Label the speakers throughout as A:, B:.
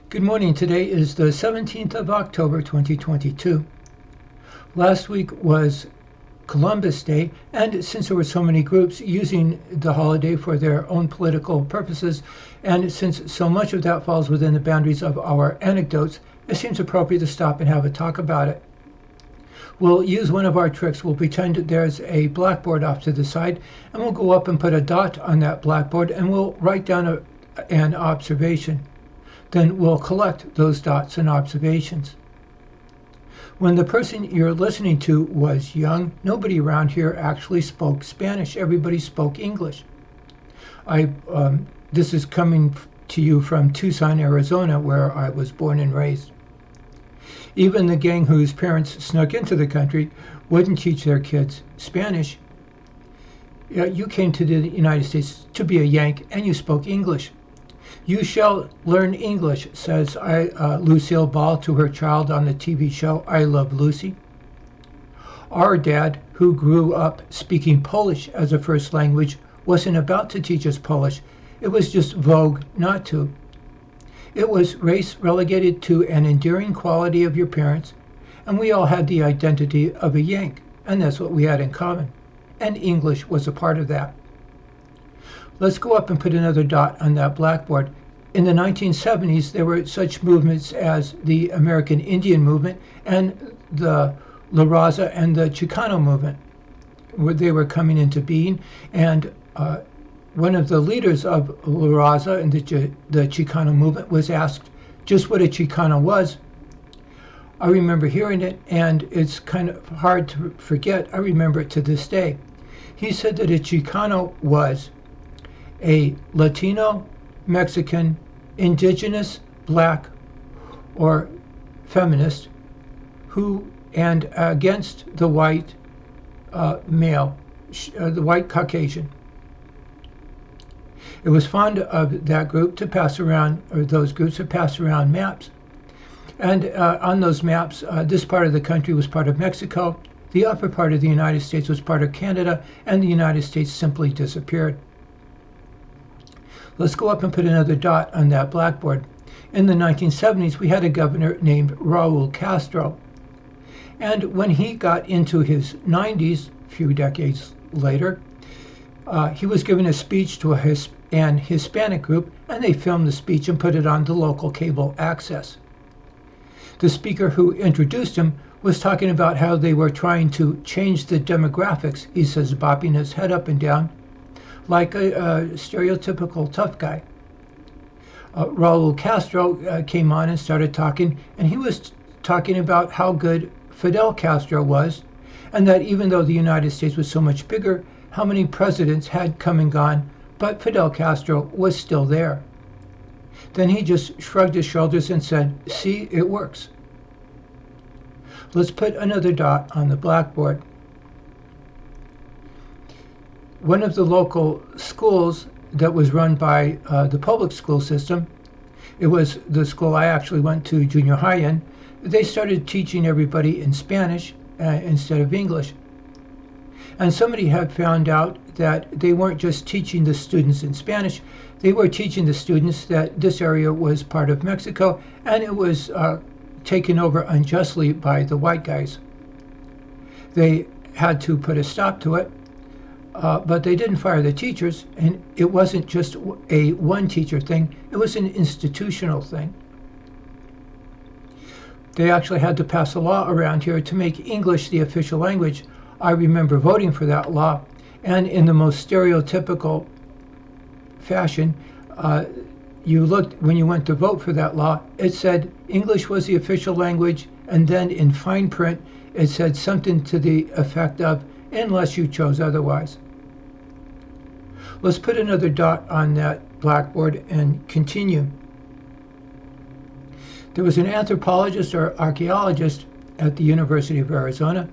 A: Good morning. Today is the 17th of October 2022. Last week was Columbus Day, and since there were so many groups using the holiday for their own political purposes, and since so much of that falls within the boundaries of our anecdotes, it seems appropriate to stop and have a talk about it. We'll use one of our tricks. We'll pretend there's a blackboard off to the side, and we'll go up and put a dot on that blackboard, and we'll write down an observation. Then we'll collect those dots and observations. When the person you're listening to was young, nobody around here actually spoke Spanish. Everybody spoke English. This is coming to you from Tucson, Arizona, where I was born and raised. Even the gang whose parents snuck into the country wouldn't teach their kids Spanish. You came to the United States to be a Yank, and you spoke English. You shall learn English, says Lucille Ball to her child on the TV show I Love Lucy. Our dad, who grew up speaking Polish as a first language, wasn't about to teach us Polish. It was just vogue not to. It was race relegated to an endearing quality of your parents, and we all had the identity of a Yank, and that's what we had in common. And English was a part of that. Let's go up and put another dot on that blackboard. In the 1970s, there were such movements as the American Indian movement and the La Raza and the Chicano movement, where they were coming into being. And one of the leaders of La Raza and the Chicano movement was asked just what a Chicano was. I remember hearing it, and it's kind of hard to forget. I remember it to this day. He said that a Chicano was a Latino, Mexican, indigenous, black, or feminist who, and against the white male, the white Caucasian. It was fond of that group to pass around, or those groups to pass around maps. And on those maps, this part of the country was part of Mexico, the upper part of the United States was part of Canada, and the United States simply disappeared. Let's go up and put another dot on that blackboard. In the 1970s, we had a governor named Raul Castro. And when he got into his 90s, a few decades later, he was given a speech to an Hispanic group, and they filmed the speech and put it on the local cable access. The speaker who introduced him was talking about how they were trying to change the demographics, he says, bobbing his head up and down, like a stereotypical tough guy. Raul Castro came on and started talking, and he was talking about how good Fidel Castro was, and that even though the United States was so much bigger, how many presidents had come and gone, but Fidel Castro was still there. Then he just shrugged his shoulders and said, "See, it works." Let's put another dot on the blackboard. One of the local schools that was run by the public school system, it was the school I actually went to junior high in, they started teaching everybody in Spanish instead of English. And somebody had found out that they weren't just teaching the students in Spanish, they were teaching the students that this area was part of Mexico, and it was taken over unjustly by the white guys. They had to put a stop to it. But they didn't fire the teachers, and it wasn't just a one-teacher thing, it was an institutional thing. They actually had to pass a law around here to make English the official language. I remember voting for that law, and in the most stereotypical fashion, you looked, when you went to vote for that law, it said English was the official language, and then in fine print, it said something to the effect of, unless you chose otherwise. Let's put another dot on that blackboard and continue. There was an anthropologist or archaeologist at the University of Arizona,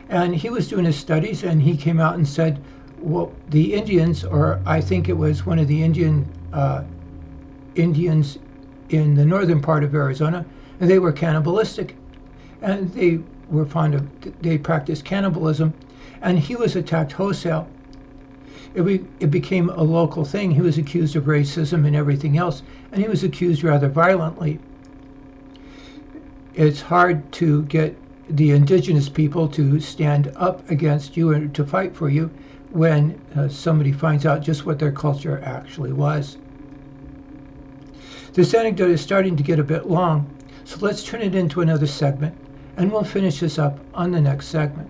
A: and he was doing his studies, and he came out and said, well, the Indians, or I think it was one of the Indians in the northern part of Arizona, and they were cannibalistic, and they practiced cannibalism, and he was attacked wholesale. It became a local thing. He was accused of racism and everything else, and he was accused rather violently. It's hard to get the indigenous people to stand up against you and to fight for you when somebody finds out just what their culture actually was. This anecdote is starting to get a bit long, so let's turn it into another segment, and we'll finish this up on the next segment.